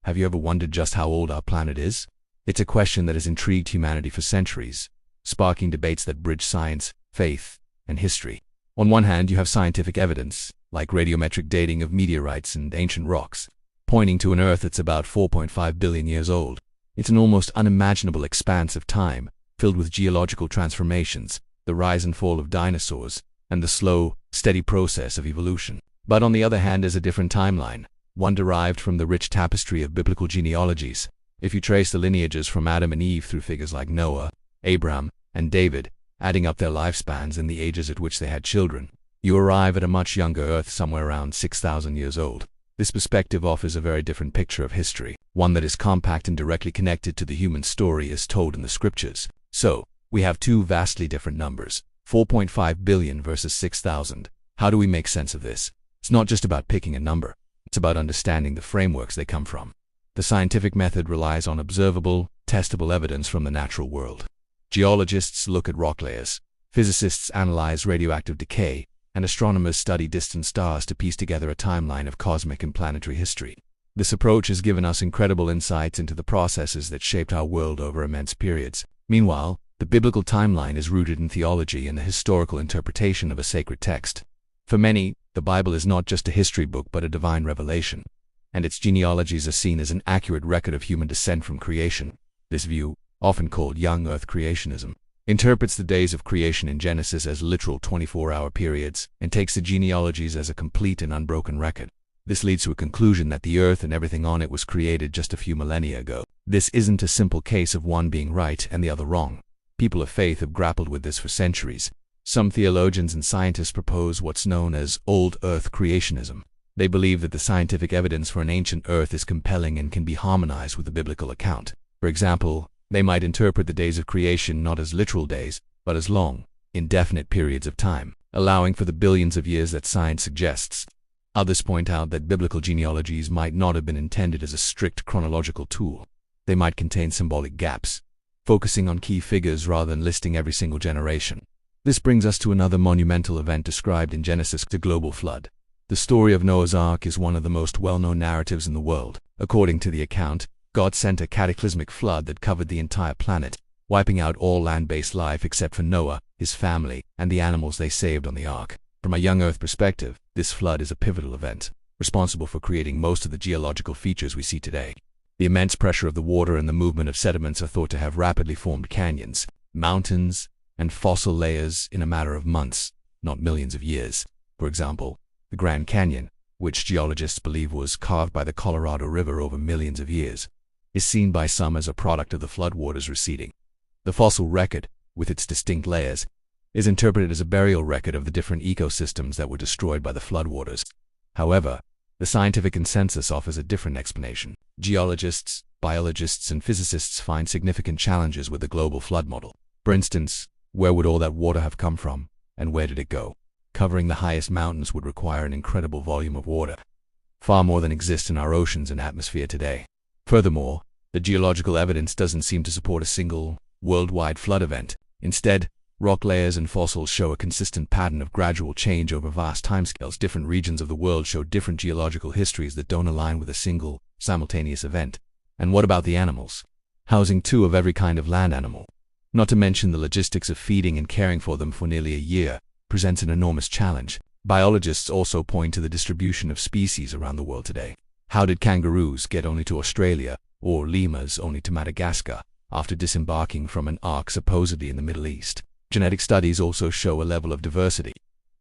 Have you ever wondered just how old our planet is? It's a question that has intrigued humanity for centuries, sparking debates that bridge science, faith, and history. On one hand, you have scientific evidence, like radiometric dating of meteorites and ancient rocks, pointing to an Earth that's about 4.5 billion years old. It's an almost unimaginable expanse of time, filled with geological transformations, the rise and fall of dinosaurs, and the slow, steady process of evolution. But on the other hand is a different timeline, one derived from the rich tapestry of biblical genealogies. If you trace the lineages from Adam and Eve through figures like Noah, Abraham, and David, adding up their lifespans and the ages at which they had children, you arrive at a much younger Earth somewhere around 6,000 years old. This perspective offers a very different picture of history, one that is compact and directly connected to the human story as told in the scriptures. So, we have two vastly different numbers, 4.5 billion versus 6,000. How do we make sense of this? It's not just about picking a number. It's about understanding the frameworks they come from. The scientific method relies on observable, testable evidence from the natural world. Geologists look at rock layers, physicists analyze radioactive decay, and astronomers study distant stars to piece together a timeline of cosmic and planetary history. This approach has given us incredible insights into the processes that shaped our world over immense periods. Meanwhile, the biblical timeline is rooted in theology and the historical interpretation of a sacred text. For many, the Bible is not just a history book but a divine revelation, and its genealogies are seen as an accurate record of human descent from creation. This view, often called young earth creationism, interprets the days of creation in Genesis as literal 24-hour periods and takes the genealogies as a complete and unbroken record. This leads to a conclusion that the earth and everything on it was created just a few millennia ago. This isn't a simple case of one being right and the other wrong. People of faith have grappled with this for centuries. Some theologians and scientists propose what's known as old earth creationism. They believe that the scientific evidence for an ancient earth is compelling and can be harmonized with the biblical account. For example, they might interpret the days of creation not as literal days, but as long, indefinite periods of time, allowing for the billions of years that science suggests. Others point out that biblical genealogies might not have been intended as a strict chronological tool. They might contain symbolic gaps, focusing on key figures rather than listing every single generation. This brings us to another monumental event described in Genesis, the global flood. The story of Noah's Ark is one of the most well-known narratives in the world. According to the account, God sent a cataclysmic flood that covered the entire planet, wiping out all land-based life except for Noah, his family, and the animals they saved on the ark. From a young Earth perspective, this flood is a pivotal event, responsible for creating most of the geological features we see today. The immense pressure of the water and the movement of sediments are thought to have rapidly formed canyons, mountains, and fossil layers in a matter of months, not millions of years. For example, the Grand Canyon, which geologists believe was carved by the Colorado River over millions of years, is seen by some as a product of the floodwaters receding. The fossil record, with its distinct layers, is interpreted as a burial record of the different ecosystems that were destroyed by the floodwaters. However, the scientific consensus offers a different explanation. Geologists, biologists, and physicists find significant challenges with the global flood model. For instance, where would all that water have come from, and where did it go? Covering the highest mountains would require an incredible volume of water, far more than exists in our oceans and atmosphere today. Furthermore, the geological evidence doesn't seem to support a single, worldwide flood event. Instead, rock layers and fossils show a consistent pattern of gradual change over vast timescales. Different regions of the world show different geological histories that don't align with a single, simultaneous event. And what about the animals? Housing two of every kind of land animal, not to mention the logistics of feeding and caring for them for nearly a year, presents an enormous challenge. Biologists also point to the distribution of species around the world today. How did kangaroos get only to Australia, or lemurs only to Madagascar, after disembarking from an ark supposedly in the Middle East? Genetic studies also show a level of diversity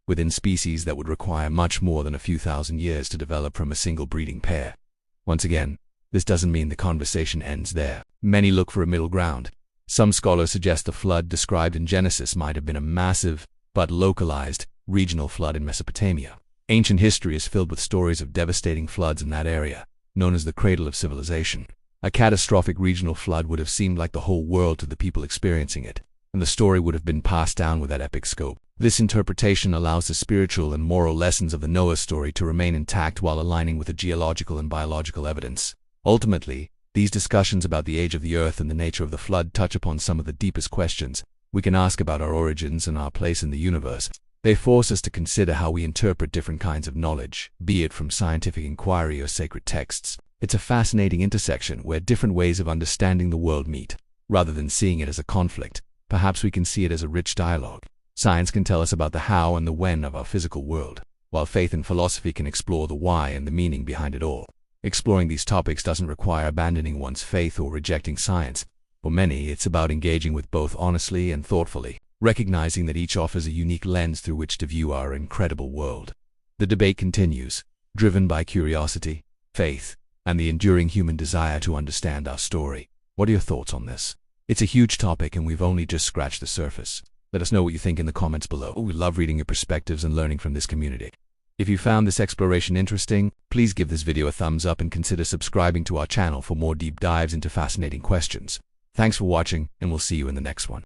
within species that would require much more than a few thousand years to develop from a single breeding pair. Once again, this doesn't mean the conversation ends there. Many look for a middle ground. Some scholars suggest the flood described in Genesis might have been a massive, but localized, regional flood in Mesopotamia. Ancient history is filled with stories of devastating floods in that area, known as the cradle of civilization. A catastrophic regional flood would have seemed like the whole world to the people experiencing it, and the story would have been passed down with that epic scope. This interpretation allows the spiritual and moral lessons of the Noah story to remain intact while aligning with the geological and biological evidence. Ultimately, these discussions about the age of the earth and the nature of the flood touch upon some of the deepest questions we can ask about our origins and our place in the universe. They force us to consider how we interpret different kinds of knowledge, be it from scientific inquiry or sacred texts. It's a fascinating intersection where different ways of understanding the world meet. Rather than seeing it as a conflict, perhaps we can see it as a rich dialogue. Science can tell us about the how and the when of our physical world, while faith and philosophy can explore the why and the meaning behind it all. Exploring these topics doesn't require abandoning one's faith or rejecting science. For many, it's about engaging with both honestly and thoughtfully, recognizing that each offers a unique lens through which to view our incredible world. The debate continues, driven by curiosity, faith, and the enduring human desire to understand our story. What are your thoughts on this? It's a huge topic and we've only just scratched the surface. Let us know what you think in the comments below. We love reading your perspectives and learning from this community. If you found this exploration interesting, please give this video a thumbs up and consider subscribing to our channel for more deep dives into fascinating questions. Thanks for watching, and we'll see you in the next one.